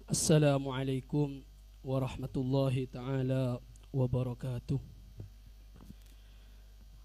Assalamualaikum warahmatullahi ta'ala wabarakatuh.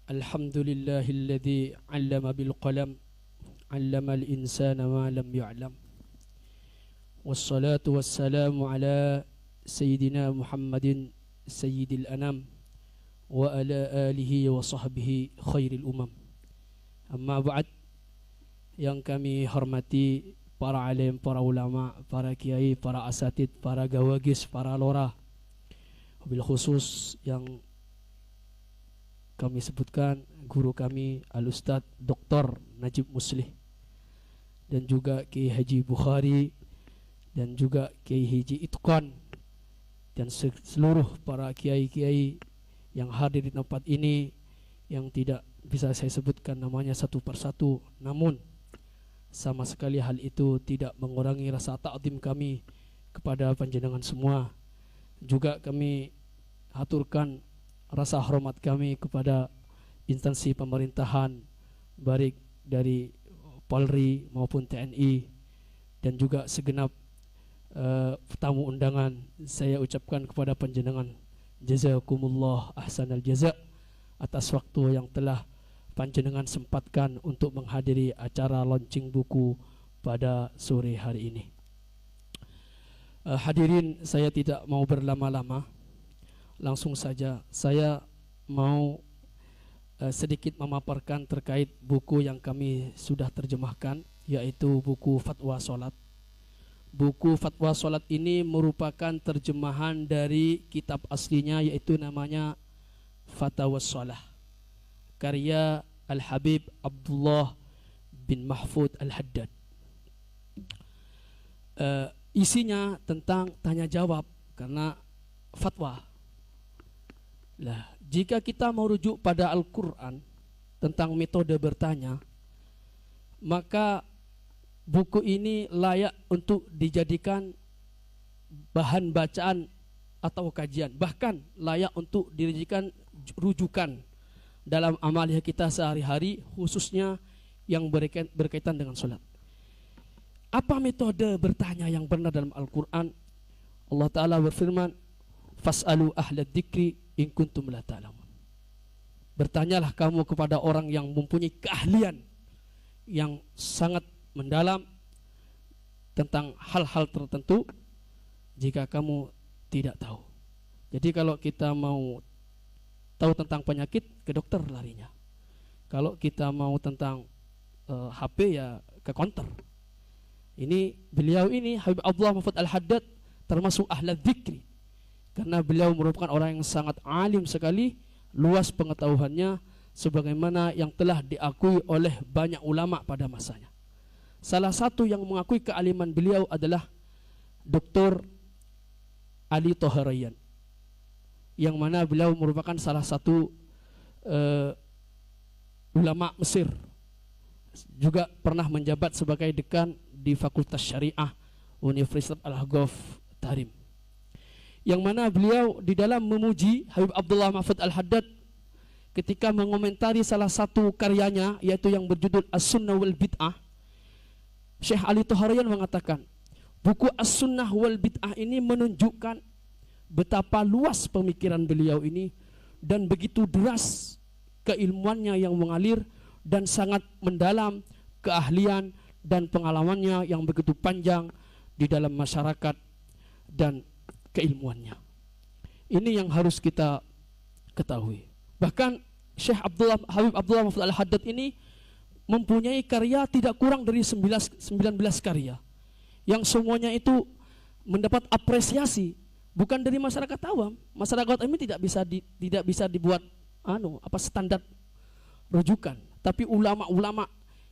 Alhamdulillahilladzi 'allama bil qalam 'allamal insana ma lam ya'lam. Wassalatu wassalamu ala sayyidina Muhammadin sayyidil anam wa ala alihi wa sahbihi khairil umam. Amma ba'd, yang kami hormati para alim, para ulama, para kiai, para asatid, para gawagis, para lora, wabil khusus yang kami sebutkan guru kami Al-Ustadz Dr. Najib Muslih, dan juga Kiai Haji Bukhari, dan juga Kiai Haji Itqan, dan seluruh para kiai-kiai yang hadir di tempat ini yang tidak bisa saya sebutkan namanya satu persatu, namun sama sekali hal itu tidak mengurangi rasa ta'zim kami kepada panjenengan semua. Juga kami haturkan rasa hormat kami kepada instansi pemerintahan, baik dari Polri maupun TNI, dan juga segenap tamu undangan. Saya ucapkan kepada panjenengan jazakumullah ahsanal jaza atas waktu yang telah panjenengan sempatkan untuk menghadiri acara launching buku pada sore hari ini. Hadirin, saya tidak mau berlama-lama, langsung saja saya mau sedikit memaparkan terkait buku yang kami sudah terjemahkan, yaitu buku Fatwa Salat. Buku Fatwa Salat ini merupakan terjemahan dari kitab aslinya, yaitu namanya Fatawas Shalah, karya Al-Habib Abdullah bin Mahfud Al-Haddad. Isinya tentang tanya jawab karena fatwa. Lah, jika kita merujuk pada Al-Quran tentang metode bertanya, maka buku ini layak untuk dijadikan bahan bacaan atau kajian, bahkan layak untuk dijadikan rujukan dalam amalia kita sehari-hari, khususnya yang berkaitan dengan sholat. Apa metode bertanya yang benar dalam Al-Quran? Allah Ta'ala berfirman, Fas'alu ahla dzikri in kuntum la ta'lamun. Bertanyalah kamu kepada orang yang mempunyai keahlian yang sangat mendalam tentang hal-hal tertentu jika kamu tidak tahu. Jadi kalau kita mau tahu tentang penyakit, ke dokter larinya. Kalau kita mau tentang HP, ya ke counter. Ini beliau ini Habib Abdullah Mahfud Al-Haddad termasuk ahla dzikri, karena beliau merupakan orang yang sangat alim sekali, luas pengetahuannya, sebagaimana yang telah diakui oleh banyak ulama pada masanya. Salah satu yang mengakui kealiman beliau adalah Dr. Ali Toharayan, yang mana beliau merupakan salah satu ulama Mesir, juga pernah menjabat sebagai dekan di Fakultas Syariah Universitas Al-Ahqaf Tahrim, yang mana beliau di dalam memuji Habib Abdullah Mahfud Al-Haddad ketika mengomentari salah satu karyanya, yaitu yang berjudul As-Sunnah wal Bid'ah. Syekh Ali Toharayan mengatakan, buku As-Sunnah wal Bid'ah ini menunjukkan betapa luas pemikiran beliau ini dan begitu deras keilmuannya yang mengalir dan sangat mendalam, keahlian dan pengalamannya yang begitu panjang di dalam masyarakat dan keilmuannya. Ini yang harus kita ketahui. Bahkan Syekh Habib Abdullah Mahfud Al-Haddad ini mempunyai karya tidak kurang dari 19 karya yang semuanya itu mendapat apresiasi, bukan dari masyarakat awam. Masyarakat ini tidak bisa dibuat standar rujukan, tapi ulama-ulama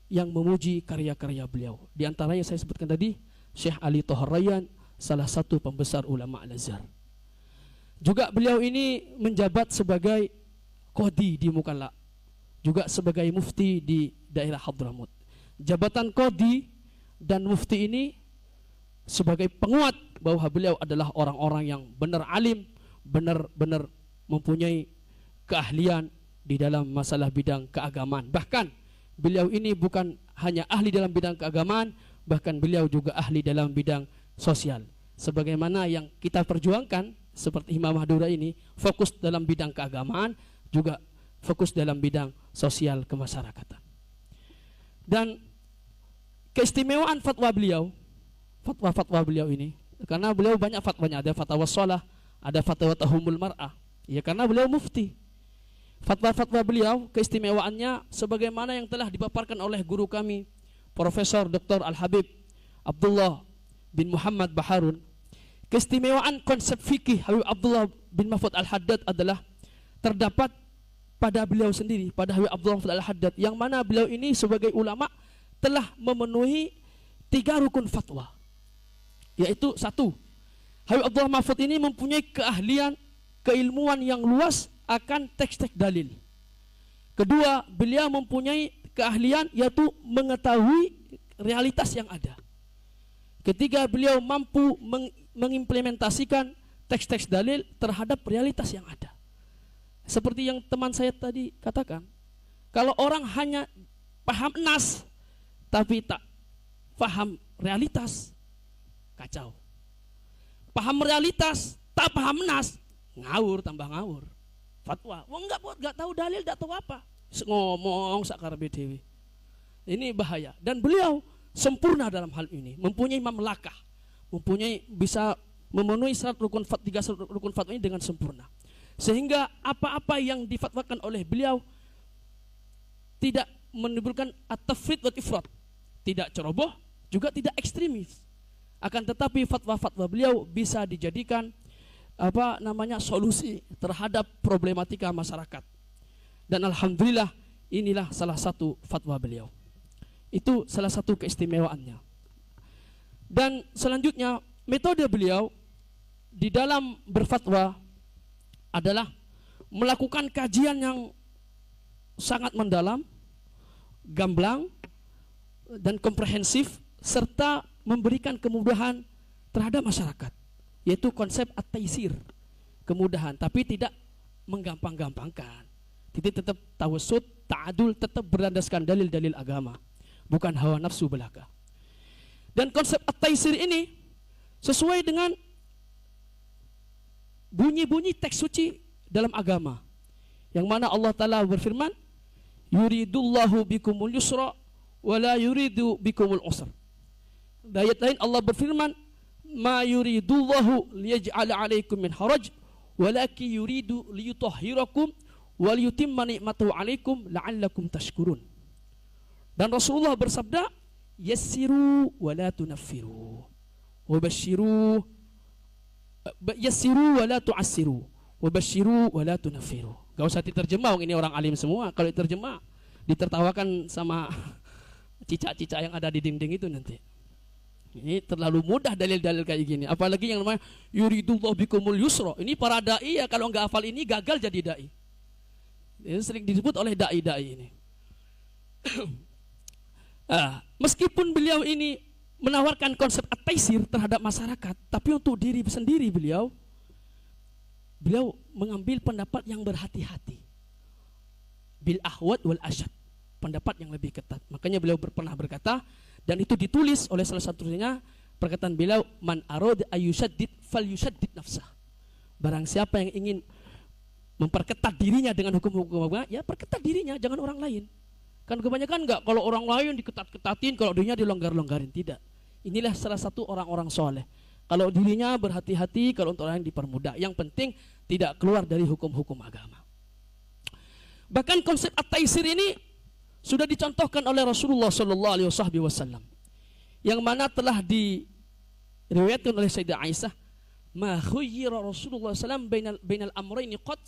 yang memuji karya-karya beliau. Di antaranya saya sebutkan tadi Syekh Ali Toharayan, salah satu pembesar ulama Al-Azhar. Juga beliau ini menjabat sebagai qadhi di Mukalla, juga sebagai mufti di daerah Hadramut. Jabatan qadhi dan mufti ini sebagai penguat bahwa beliau adalah orang-orang yang benar alim, benar-benar mempunyai keahlian di dalam masalah bidang keagamaan. Bahkan beliau ini bukan hanya ahli dalam bidang keagamaan, bahkan beliau juga ahli dalam bidang sosial. sebagaimana yang kita perjuangkan seperti Imam Madura ini, fokus dalam bidang keagamaan, juga fokus dalam bidang sosial kemasyarakatan. Dan keistimewaan fatwa beliau, fatwa-fatwa beliau ini, karena beliau banyak fatwanya, ada fatwa shalah, ada fatwa tahumul mar'ah, ya karena beliau mufti. Fatwa-fatwa beliau keistimewaannya sebagaimana yang telah dipaparkan oleh guru kami Profesor Dr. Al-Habib Abdullah bin Muhammad Baharun. Keistimewaan konsep fikih Habib Abdullah bin Mahfud Al-Haddad adalah terdapat pada beliau sendiri, pada Habib Abdullah bin Al-Haddad, yang mana beliau ini sebagai ulama telah memenuhi 3 rukun fatwa, yaitu 1, Habib Abdullah Mahfud ini mempunyai keahlian, keilmuan yang luas akan teks-teks dalil. Kedua, beliau mempunyai keahlian yaitu mengetahui realitas yang ada. Ketiga, beliau mampu mengimplementasikan teks-teks dalil terhadap realitas yang ada. Seperti yang teman saya tadi katakan, kalau orang hanya paham nas tapi tak paham realitas, kacau. Paham realitas tak paham nas, ngawur tambah ngawur. Fatwa, wong enggak tahu dalil, enggak tahu apa, ngomong sakarepe dhewe. Ini bahaya. Dan beliau sempurna dalam hal ini, mempunyai mamlakah, mempunyai bisa memenuhi 3 rukun fatwa ini dengan sempurna. Sehingga apa-apa yang difatwakan oleh beliau tidak menimbulkan at-tafrid wa ifrat, tidak ceroboh, juga tidak ekstremis. Akan tetapi fatwa-fatwa beliau bisa dijadikan solusi terhadap problematika masyarakat. Dan alhamdulillah inilah salah satu fatwa beliau. Itu salah satu keistimewaannya. Dan selanjutnya metode beliau di dalam berfatwa adalah melakukan kajian yang sangat mendalam, gamblang dan komprehensif, serta memberikan kemudahan terhadap masyarakat, yaitu konsep at-taisir, kemudahan, tapi tidak menggampang-gampangkan. Jadi tetap tawassut, ta'adul, tetap berlandaskan dalil-dalil agama, bukan hawa nafsu belaka. Dan konsep at-taisir ini sesuai dengan bunyi-bunyi teks suci dalam agama, yang mana Allah Ta'ala berfirman, yuridullahu bikumul yusra wa la yuridu bikumul usra. Di ayat lain Allah berfirman, ma yuridullahu liyaj'ala 'alaikum min haraj walakin yuridu liyutahhirakum wa liyutimma ni'matahu 'alaikum la'allakum tashkurun. Dan Rasulullah bersabda, yassiru wa la tunaffiru wa basyiru, yassiru wa la tu'assiru wa basyiru wa la tunaffiru. Gak usah diterjemah, ini orang alim semua. Kalau diterjemah ditertawakan sama cicak-cicak yang ada di dinding itu nanti. Ini terlalu mudah dalil-dalil kayak gini. Apalagi yang namanya yuridullahu bikumul yusra. Ini para dai ya kalau nggak hafal ini gagal jadi dai. Ini sering disebut oleh dai-dai ini. Meskipun beliau ini menawarkan konsep at-taisir terhadap masyarakat, tapi untuk diri sendiri beliau mengambil pendapat yang berhati-hati, bil ahwad wal asyad, pendapat yang lebih ketat. Makanya beliau pernah berkata, dan itu ditulis oleh salah satunya perkataan beliau, man arad ayyushaddid falyushaddid nafsah. Barang siapa yang ingin memperketat dirinya dengan hukum-hukum agama, ya perketat dirinya, jangan orang lain. Kan kebanyakan enggak, kalau orang lain diketat-ketatin, kalau dirinya dilonggar-longgarin, tidak. Inilah salah satu orang-orang soleh. Kalau dirinya berhati-hati, kalau untuk orang lain dipermudah. Yang penting tidak keluar dari hukum-hukum agama. Bahkan konsep at-taisir ini sudah dicontohkan oleh Rasulullah SAW, yang mana telah diriwayatkan oleh Sayyidah Aisyah, ma khuyyira Rasulullah SAW bainal amrayni qat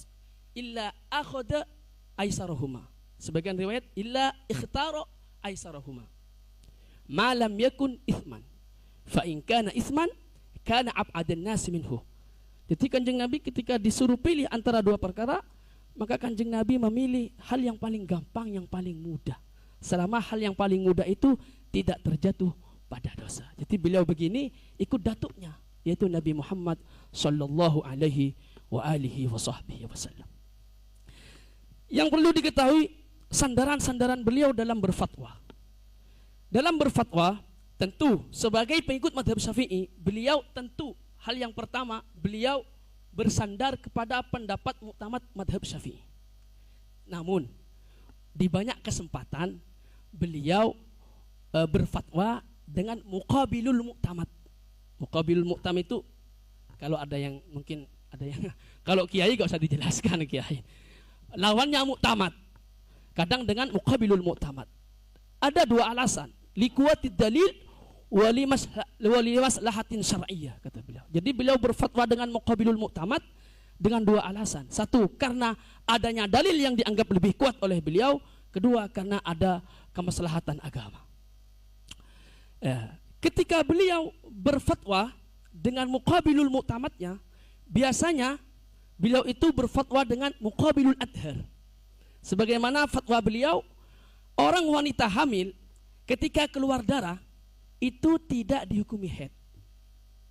illa akhadha aisarahuma. Sebagian riwayat illa ikhtara aisarahuma ma lam yakun ithman fa in kana ithman kana ab'adan nas minhu. Jadi Kanjeng Nabi ketika disuruh pilih antara dua perkara, maka Kanjeng Nabi memilih hal yang paling gampang, yang paling mudah, selama hal yang paling mudah itu tidak terjatuh pada dosa. Jadi beliau begini ikut datuknya, yaitu Nabi Muhammad sallallahu alaihi wa alihi wasallam. Yang perlu diketahui sandaran-sandaran beliau dalam berfatwa. Dalam berfatwa tentu sebagai pengikut mazhab Syafi'i, beliau tentu hal yang pertama, beliau bersandar kepada pendapat muktamad madhab Syafi'i. Namun di banyak kesempatan beliau berfatwa dengan muqabilul muktamad. Muqabilul muktamad itu kalau ada yang mungkin ada yang kalau kiai gak usah dijelaskan kiai. Lawannya muktamad. Kadang dengan muqabilul muktamad. Ada dua alasan, liquwatid dalil wali maslahatin syar'iyyah kata beliau. Jadi beliau berfatwa dengan muqabilul muktamad dengan dua alasan. Satu, karena adanya dalil yang dianggap lebih kuat oleh beliau. Kedua, karena ada kemaslahatan agama. Ketika beliau berfatwa dengan muqabilul muktamadnya, biasanya beliau itu berfatwa dengan muqabilul adhar. Sebagaimana fatwa beliau, orang wanita hamil ketika keluar darah itu tidak dihukumi haid.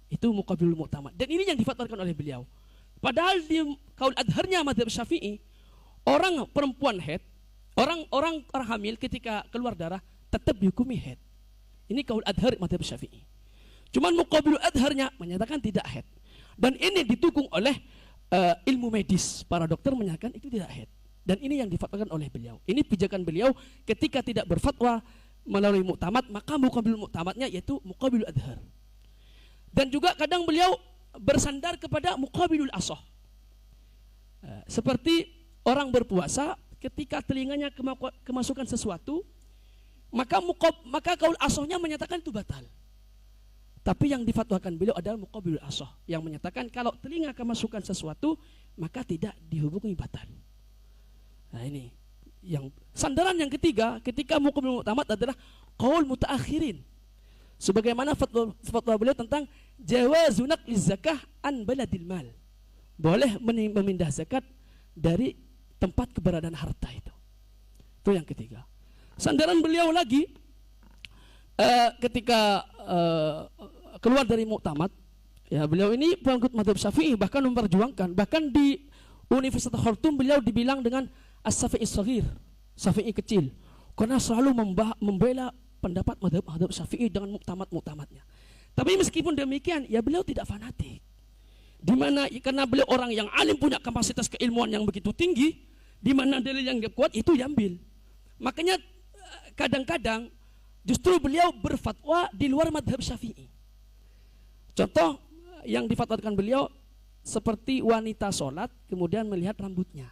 Itu muqabilul muktamad. Dan ini yang difatwakan oleh beliau. Padahal di kaul adharnya madhab Syafi'i, orang perempuan haid, orang hamil ketika keluar darah tetap dihukumi haid. Ini kaul adhar madhab Syafi'i. Cuman muqabilul adharnya menyatakan tidak haid. Dan ini didukung oleh ilmu medis. Para dokter menyatakan itu tidak haid. Dan ini yang difatwakan oleh beliau. Ini pijakan beliau ketika tidak berfatwa melalui muktamad, maka muqabilul muktamadnya yaitu muqabilul adhar. Dan juga kadang beliau bersandar kepada muqabilul asah. Seperti orang berpuasa ketika telinganya kemasukan sesuatu, maka kaul asahnya menyatakan itu batal. Tapi yang difatwakan beliau adalah muqabilul asah yang menyatakan kalau telinga kemasukan sesuatu maka tidak dihubungi batal. Nah ini yang sandaran yang ketiga ketika muqabilul muktamad adalah qaul mutaakhirin. Sebagaimana fatwa beliau tentang jawazun naqli zakah an baladil mal. Boleh memindah zakat dari tempat keberadaan harta itu. Itu yang ketiga. Sandaran beliau lagi ketika keluar dari muktamad, ya beliau ini pengikut madhab Syafi'i, bahkan memperjuangkan, bahkan di Universitas Khartoum beliau dibilang dengan as-Syafi'i shaghir, Syafi'i kecil, karena selalu membela pendapat madhab Syafi'i dengan muktamad-muktamadnya. Tapi meskipun demikian, ya beliau tidak fanatik. Di mana karena beliau orang yang alim, punya kapasitas keilmuan yang begitu tinggi, di mana dalil yang kuat itu diambil. Makanya kadang-kadang justru beliau berfatwa di luar madhab Syafi'i. Contoh yang difatwakan beliau seperti wanita sholat kemudian melihat rambutnya.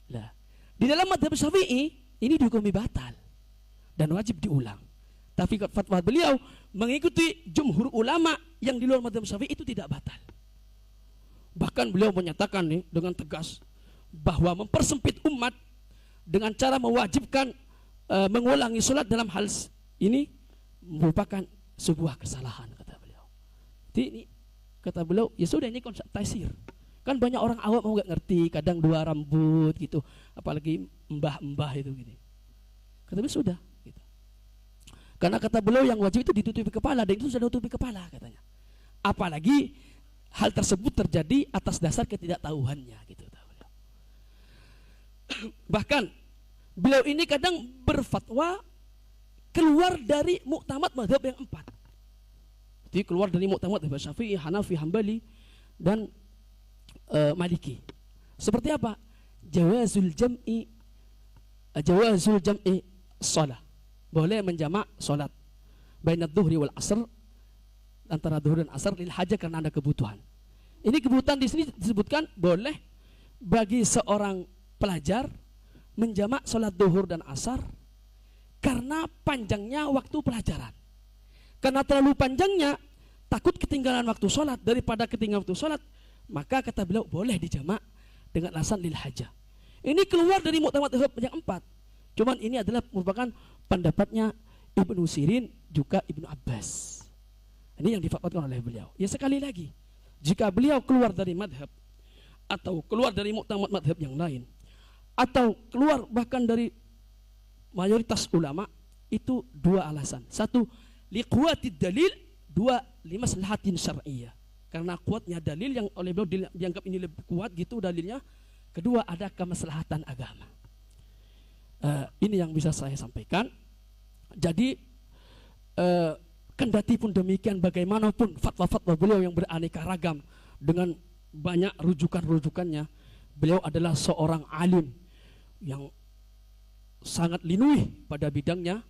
Nah, di dalam madhab Syafi'i ini dihukumi batal dan wajib diulang. Tapi fatwa beliau mengikuti jumhur ulama yang di luar madhab Syafi'i itu tidak batal. Bahkan beliau menyatakan nih dengan tegas bahwa mempersempit umat dengan cara mewajibkan mengulangi sholat dalam hal ini merupakan sebuah kesalahan kata beliau. Jadi ini kata beliau ya sudah ini konsep taisir. Kan banyak orang awam mau nggak ngerti, kadang dua rambut gitu, apalagi mbah-mbah itu gini. Kata beliau sudah. Gitu. Karena kata beliau yang wajib itu ditutupi kepala dan itu sudah ditutupi kepala katanya. Apalagi hal tersebut terjadi atas dasar ketidaktahuannya gitu. Bahkan beliau ini kadang berfatwa keluar dari muktamad madhab yang 4. Jadi keluar dari muktamad madhab Syafi'i, Hanafi, Hambali dan Maliki. Seperti apa? Jawazul jam'i shalah. Boleh menjamak salat bainad dhuhri wal asr, antara zuhur dan asar lil hajah karena ada kebutuhan. Ini kebutuhan di sini disebutkan boleh bagi seorang pelajar menjamak sholat duhur dan asar karena panjangnya waktu pelajaran. Karena terlalu panjangnya takut ketinggalan waktu sholat, daripada ketinggalan waktu sholat maka kata beliau boleh dijamak dengan alasan lil hajah. Ini keluar dari muktamad yang 4. Cuman ini adalah merupakan pendapatnya Ibnu Sirin juga Ibnu Abbas. Ini yang difatwakan oleh beliau. Ya sekali lagi, jika beliau keluar dari madhab atau keluar dari muktamad madhab yang lain, atau keluar bahkan dari mayoritas ulama, itu dua alasan. Satu, liquwatid dalil. Dua, limaslahatin syar'iyyah. Karena kuatnya dalil yang oleh beliau dianggap ini lebih kuat gitu dalilnya. Kedua, ada kemaslahatan agama. Ini yang bisa saya sampaikan. Jadi Kendati pun demikian, bagaimanapun fatwa-fatwa beliau yang beraneka ragam dengan banyak rujukan-rujukannya, beliau adalah seorang alim yang sangat linui pada bidangnya.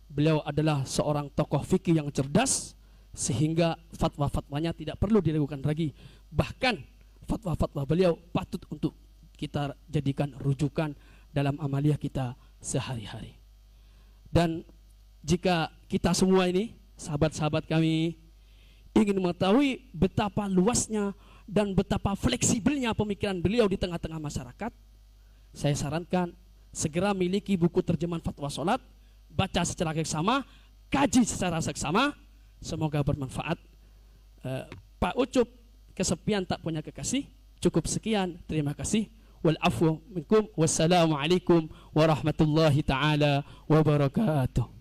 Beliau adalah seorang tokoh fikih yang cerdas, sehingga fatwa-fatwanya tidak perlu diragukan lagi. Bahkan fatwa-fatwa beliau patut untuk kita jadikan rujukan dalam amaliyah kita sehari-hari. Dan jika kita semua ini, sahabat-sahabat kami, ingin mengetahui betapa luasnya dan betapa fleksibelnya pemikiran beliau di tengah-tengah masyarakat, saya sarankan segera miliki buku terjemahan fatwa sholat, baca secara seksama, kaji secara seksama. Semoga bermanfaat. Pak Ucup, kesepian tak punya kekasih. Cukup sekian, terima kasih. Wal afwu minkum, wassalamualaikum warahmatullahi taala wabarakatuh.